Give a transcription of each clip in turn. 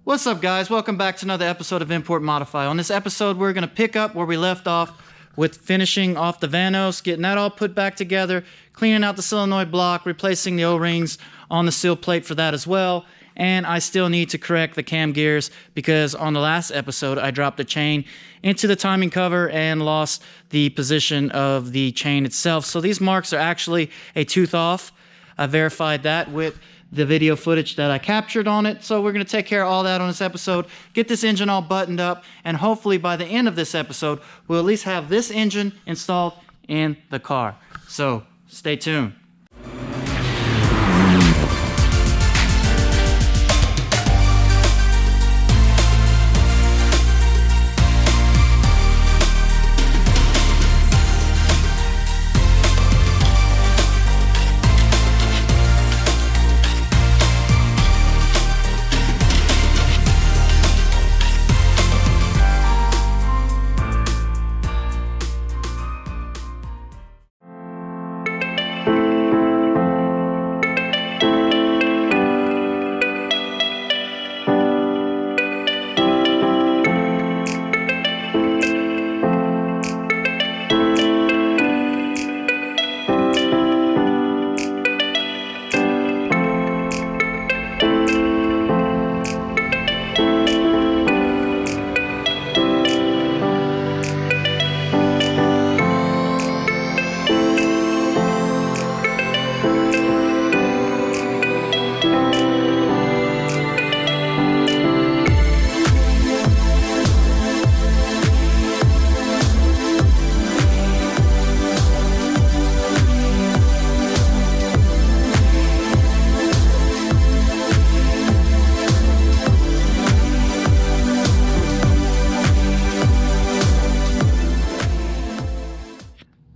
What's up, guys? Welcome back to another episode of Import Modify. On this episode, we're going to pick up where we left off with finishing off the Vanos, getting that all put back together, cleaning out the solenoid block, replacing the O-rings on the seal plate for that as well. And I still need to correct the cam gears because on the last episode, I dropped the chain into the timing cover and lost the position of the chain itself. So these marks are actually a tooth off. I verified that with the video footage that I captured on it. So we're going to take care of all that on this episode, get this engine all buttoned up, and hopefully by the end of this episode, we'll at least have this engine installed in the car. So stay tuned.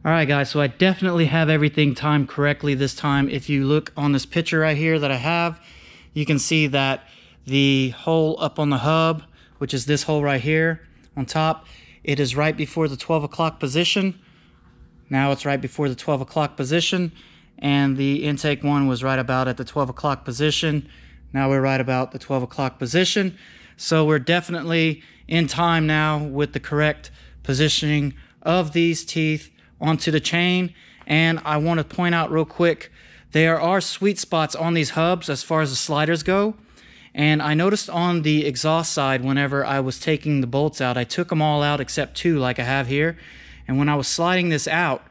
Alright guys, so I definitely have everything timed correctly this time. If you look on this picture right here that I have, you can see that the hole up on the hub, which is this hole right here on top, it is right before the 12 o'clock position. Now it's right before the 12 o'clock position, and the intake one was right about at the 12 o'clock position. Now we're right about the 12 o'clock position. So we're definitely in time now with the correct positioning of these teeth onto the chain. And I want to point out real quick, there are sweet spots on these hubs as far as the sliders go. And I noticed on the exhaust side, whenever I was taking the bolts out, I took them all out except two like I have here. And when I was sliding this out,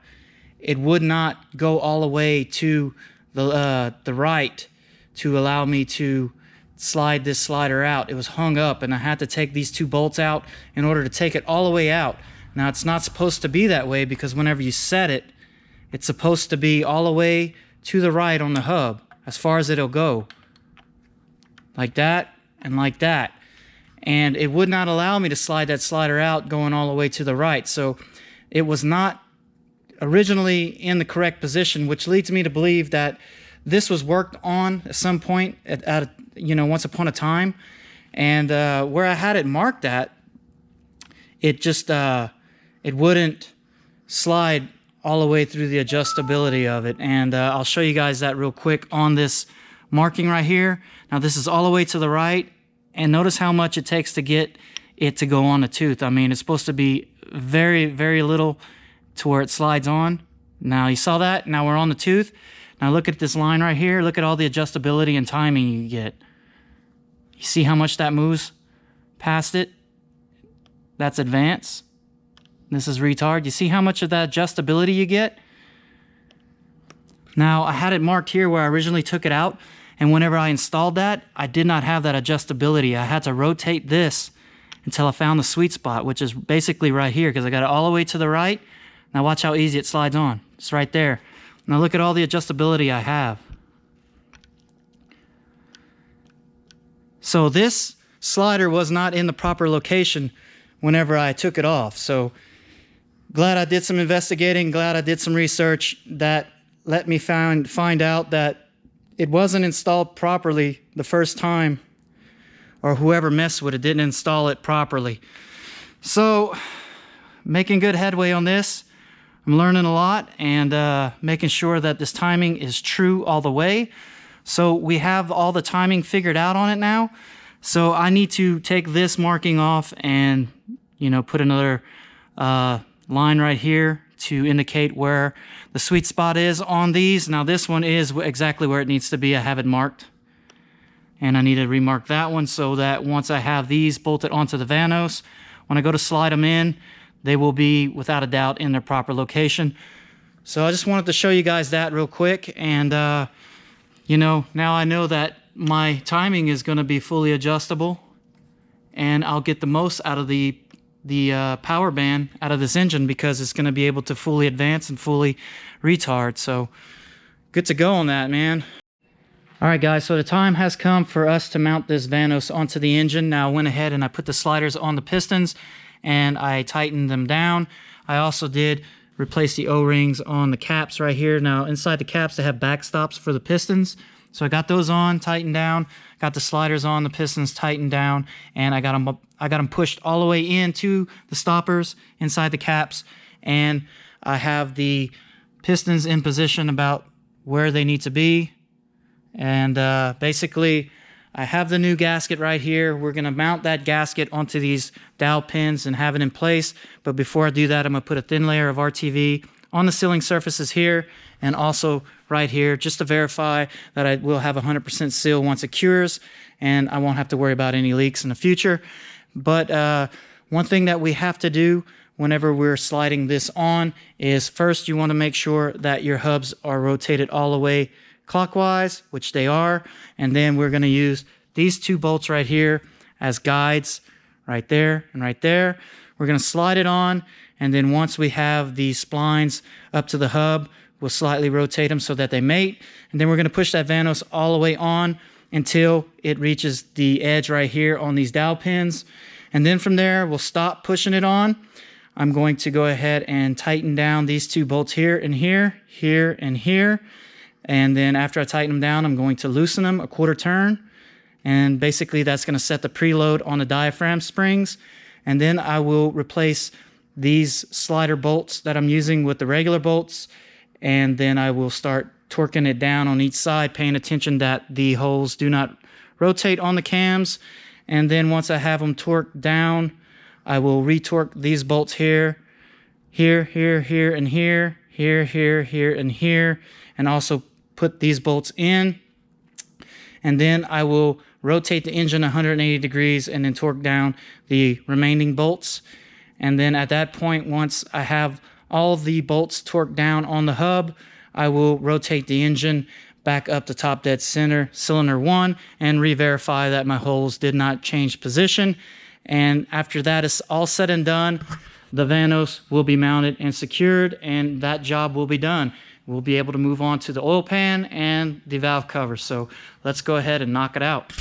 it would not go all the way to the right to allow me to slide this slider out. It was hung up and I had to take these two bolts out in order to take it all the way out. Now it's not supposed to be that way because whenever you set it, it's supposed to be all the way to the right on the hub as far as it'll go. Like that and like that. And it would not allow me to slide that slider out going all the way to the right. So it was not originally in the correct position, which leads me to believe that this was worked on at some point once upon a time. And where I had it marked at, it just it wouldn't slide all the way through the adjustability of it. And I'll show you guys that real quick on this marking right here. Now this is all the way to the right, and notice how much it takes to get it to go on the tooth. I mean, it's supposed to be very, very little to where it slides on. Now you saw that, now we're on the tooth. Now look at this line right here, look at all the adjustability and timing you get. You see how much that moves past it? That's advance. This is retard. You see how much of that adjustability you get? Now, I had it marked here where I originally took it out, and whenever I installed that, I did not have that adjustability. I had to rotate this until I found the sweet spot, which is basically right here, because I got it all the way to the right. Now watch how easy it slides on. It's right there. Now look at all the adjustability I have. So this slider was not in the proper location whenever I took it off. So glad I did some investigating, glad I did some research that let me find out that it wasn't installed properly the first time, or whoever messed with it didn't install it properly. So making good headway on this. I'm learning a lot and making sure that this timing is true all the way. So we have all the timing figured out on it now. So I need to take this marking off and, you know, put another line right here to indicate where the sweet spot is on these. Now this one is exactly where it needs to be. I have it marked. And I need to remark that one so that once I have these bolted onto the Vanos, when I go to slide them in, they will be without a doubt in their proper location. So I just wanted to show you guys that real quick. And, you know, now I know that my timing is going to be fully adjustable and I'll get the most out of the power band out of this engine because it's going to be able to fully advance and fully retard. So good to go on that, man. All right, guys, so the time has come for us to mount this Vanos onto the engine. Now I went ahead and I put the sliders on the pistons and I tightened them down. I also did replace the O-rings on the caps right here. Now inside the caps they have backstops for the pistons. So I got those on, tightened down, got the sliders on, the pistons tightened down, and I got them pushed all the way into the stoppers inside the caps. And I have the pistons in position about where they need to be. And basically I have the new gasket right here. We're going to mount that gasket onto these dowel pins and have it in place. But before I do that, I'm going to put a thin layer of RTV on the sealing surfaces here and also right here just to verify that I will have 100% seal once it cures and I won't have to worry about any leaks in the future. But one thing that we have to do whenever we're sliding this on is first you want to make sure that your hubs are rotated all the way clockwise, which they are, and then we're going to use these two bolts right here as guides right there and right there. We're going to slide it on, and then once we have the splines up to the hub, we'll slightly rotate them so that they mate, and then we're going to push that Vanos all the way on until it reaches the edge right here on these dowel pins, and then from there we'll stop pushing it on. I'm going to go ahead and tighten down these two bolts here and here, here and here. And then after I tighten them down, I'm going to loosen them a quarter turn. And basically that's going to set the preload on the diaphragm springs. And then I will replace these slider bolts that I'm using with the regular bolts. And then I will start torquing it down on each side, paying attention that the holes do not rotate on the cams. And then once I have them torqued down, I will retorque these bolts here, here, here, here, and here, here, here, here, and here. And also put these bolts in, and then I will rotate the engine 180 degrees and then torque down the remaining bolts. And then at that point, once I have all the bolts torqued down on the hub, I will rotate the engine back up to top dead center, cylinder 1, and re-verify that my holes did not change position. And after that is all said and done, the Vanos will be mounted and secured, and that job will be done. We'll be able to move on to the oil pan and the valve cover. So let's go ahead and knock it out.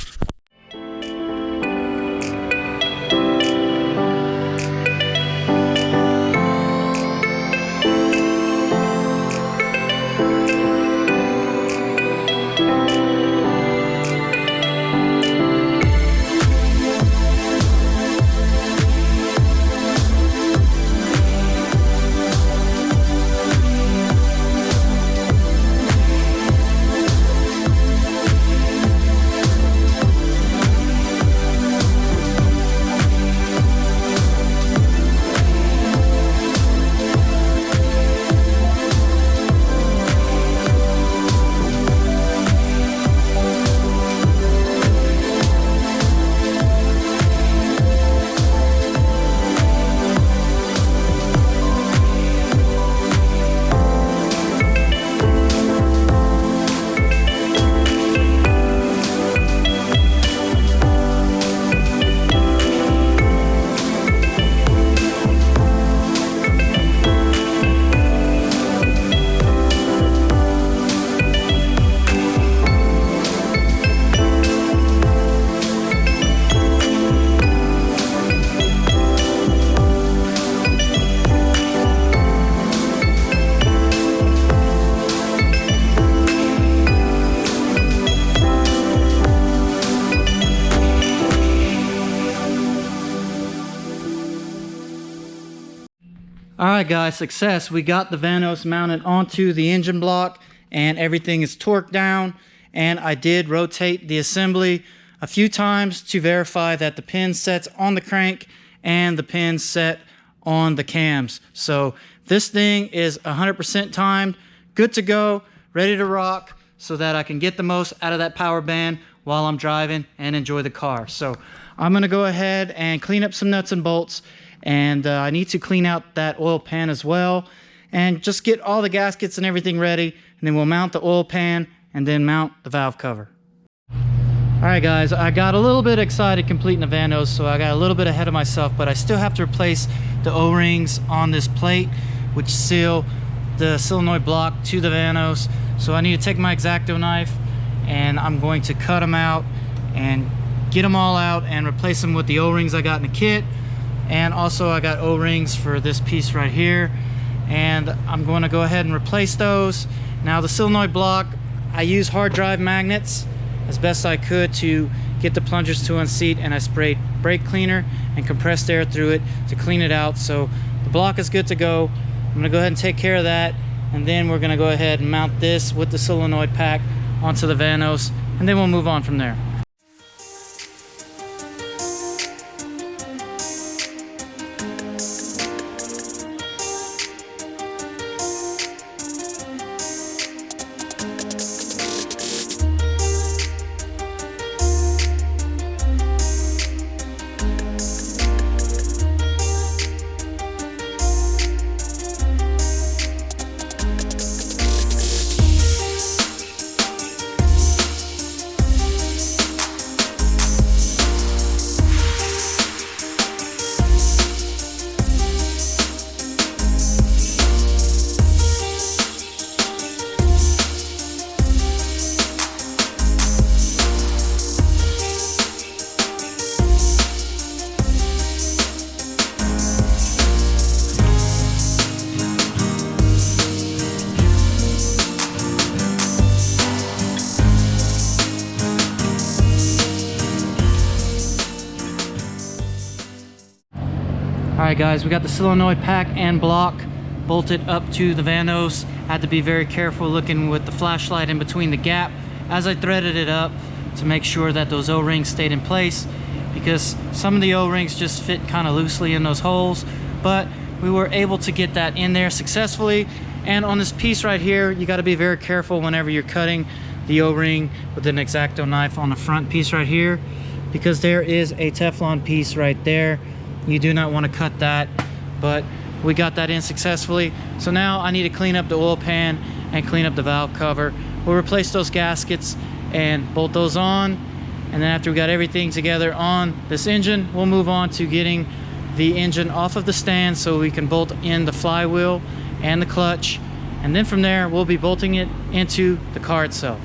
All right, guys, success. We got the Vanos mounted onto the engine block and everything is torqued down. And I did rotate the assembly a few times to verify that the pin sets on the crank and the pin set on the cams. So this thing is 100% timed, good to go, ready to rock, so that I can get the most out of that power band while I'm driving and enjoy the car. So I'm gonna go ahead and clean up some nuts and bolts, and I need to clean out that oil pan as well, and just get all the gaskets and everything ready, and then we'll mount the oil pan and then mount the valve cover. All right guys, I got a little bit excited completing the vanos, so I got a little bit ahead of myself, but I still have to replace the O-rings on this plate, which seal the solenoid block to the vanos. So I need to take my X-Acto knife and I'm going to cut them out and get them all out and replace them with the O-rings I got in the kit. And also I got O-rings for this piece right here, and I'm going to go ahead and replace those. Now the solenoid block, I use hard drive magnets as best I could to get the plungers to unseat, and I sprayed brake cleaner and compressed air through it to clean it out. So the block is good to go. I'm gonna go ahead and take care of that, and then we're gonna go ahead and mount this with the solenoid pack onto the vanos, and then we'll move on from there. Alright guys, we got the solenoid pack and block bolted up to the vanos. Had to be very careful looking with the flashlight in between the gap as I threaded it up to make sure that those O-rings stayed in place, because some of the O-rings just fit kind of loosely in those holes, but we were able to get that in there successfully. And on this piece right here, you got to be very careful whenever you're cutting the O-ring with an X-Acto knife on the front piece right here, because there is a Teflon piece right there. You do not want to cut that, but we got that in successfully. So now I need to clean up the oil pan and clean up the valve cover. We'll replace those gaskets and bolt those on, and then after we got everything together on this engine, we'll move on to getting the engine off of the stand so we can bolt in the flywheel and the clutch, and then from there we'll be bolting it into the car itself.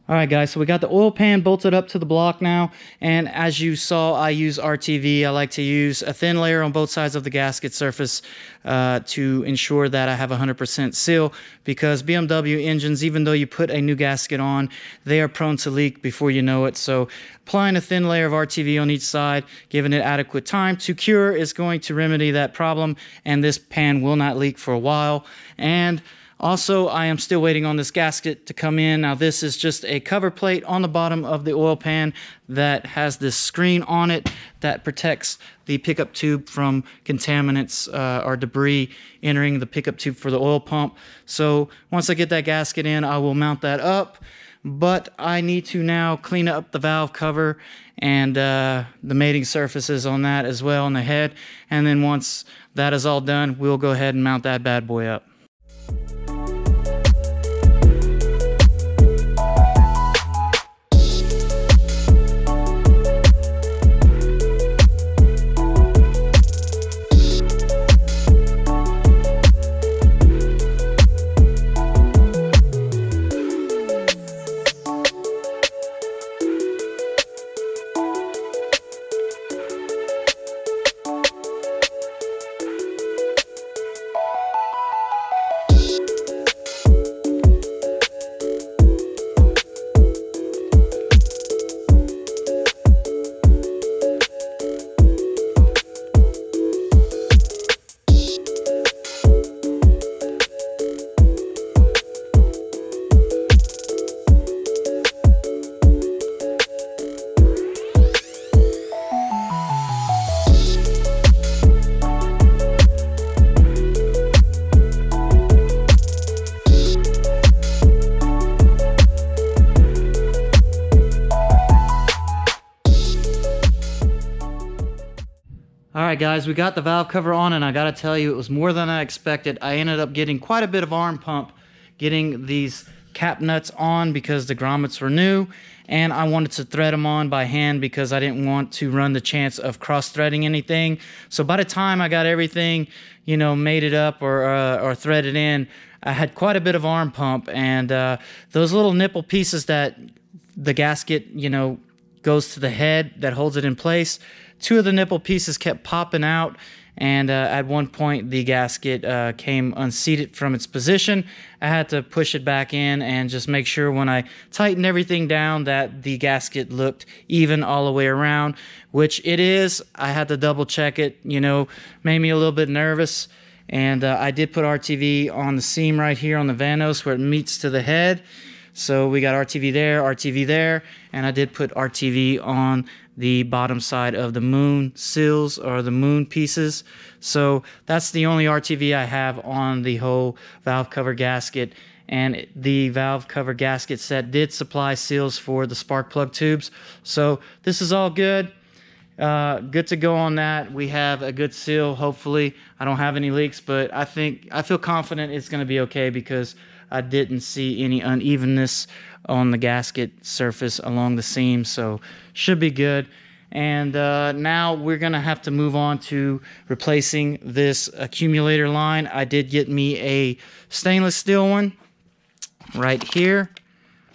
Alright guys, so we got the oil pan bolted up to the block now, and as you saw, I use RTV. I like to use a thin layer on both sides of the gasket surface to ensure that I have 100% seal, because BMW engines, even though you put a new gasket on, they are prone to leak before you know it. So applying a thin layer of RTV on each side, giving it adequate time to cure, is going to remedy that problem, and this pan will not leak for a while. And also, I am still waiting on this gasket to come in. Now, this is just a cover plate on the bottom of the oil pan that has this screen on it that protects the pickup tube from contaminants or debris entering the pickup tube for the oil pump. So once I get that gasket in, I will mount that up, but I need to now clean up the valve cover and the mating surfaces on that as well on the head. And then once that is all done, we'll go ahead and mount that bad boy up. Alright guys, we got the valve cover on, and I gotta tell you, it was more than I expected. I ended up getting quite a bit of arm pump getting these cap nuts on because the grommets were new, and I wanted to thread them on by hand because I didn't want to run the chance of cross-threading anything. So by the time I got everything, you know, mated up or threaded in, I had quite a bit of arm pump, and those little nipple pieces that the gasket, you know, goes to the head that holds it in place, 2 of the nipple pieces kept popping out, and at one point the gasket came unseated from its position. I had to push it back in and just make sure when I tightened everything down that the gasket looked even all the way around, which it is. I had to double check it, you know, made me a little bit nervous. And I did put RTV on the seam right here on the Vanos where it meets to the head. So we got RTV there, and I did put RTV on the bottom side of the moon sills or the moon pieces. So that's the only RTV I have on the whole valve cover gasket. And the valve cover gasket set did supply seals for the spark plug tubes. So this is all good. Good to go on that. We have a good seal, hopefully. I don't have any leaks, but I feel confident it's going to be okay because I didn't see any unevenness on the gasket surface along the seam, so should be good. And now we're going to have to move on to replacing this accumulator line. I did get me a stainless steel one right here,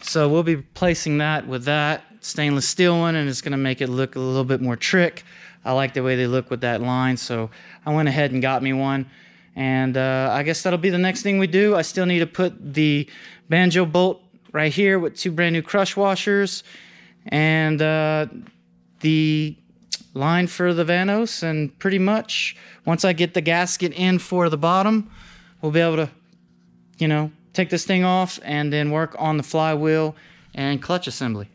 so we'll be replacing that with that stainless steel one, and it's going to make it look a little bit more trick. I like the way they look with that line, so I went ahead and got me one. And I guess that'll be the next thing we do. I still need to put the banjo bolt right here with 2 brand new crush washers, and the line for the Vanos, and pretty much once I get the gasket in for the bottom, we'll be able to, you know, take this thing off and then work on the flywheel and clutch assembly.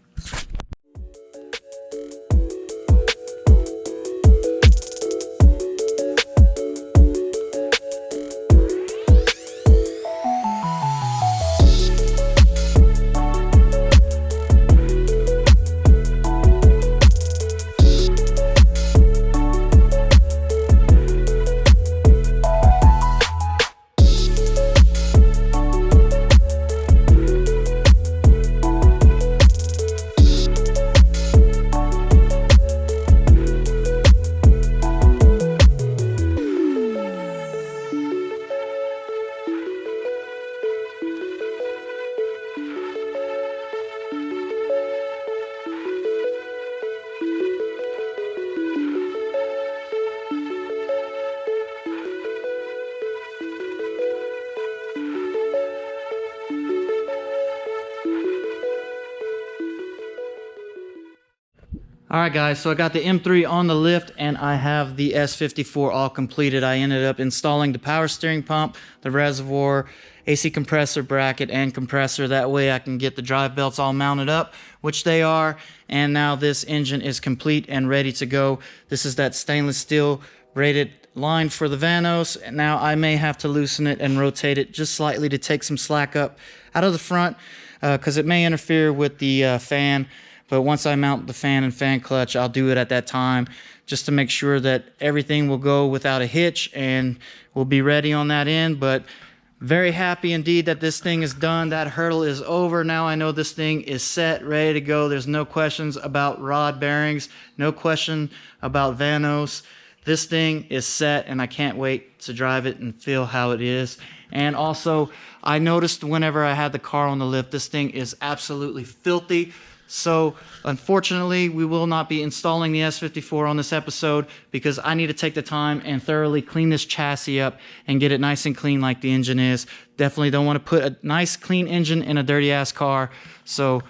Alright guys, so I got the M3 on the lift and I have the S54 all completed. I ended up installing the power steering pump, the reservoir, AC compressor bracket, and compressor. That way I can get the drive belts all mounted up, which they are. And now this engine is complete and ready to go. This is that stainless steel braided line for the Vanos. Now I may have to loosen it and rotate it just slightly to take some slack up out of the front. because it may interfere with the fan. But once I mount the fan and fan clutch, I'll do it at that time just to make sure that everything will go without a hitch and we'll be ready on that end. But very happy indeed that this thing is done. That hurdle is over. Now I know this thing is set, ready to go. There's no questions about rod bearings, no question about Vanos. This thing is set and I can't wait to drive it and feel how it is. And also, I noticed whenever I had the car on the lift, this thing is absolutely filthy. So unfortunately, we will not be installing the S54 on this episode because I need to take the time and thoroughly clean this chassis up and get it nice and clean like the engine is. Definitely don't want to put a nice clean engine in a dirty ass car. So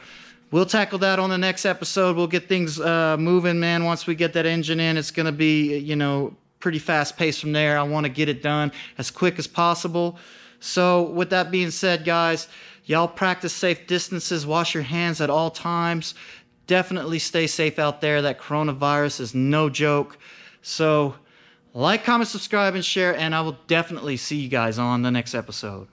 we'll tackle that on the next episode. We'll get things moving, man. Once we get that engine in, it's going to be, you know, pretty fast paced from there. I want to get it done as quick as possible. So with that being said, guys, y'all practice safe distances, wash your hands at all times. Definitely stay safe out there. That coronavirus is no joke. So like, comment, subscribe, and share, and I will definitely see you guys on the next episode.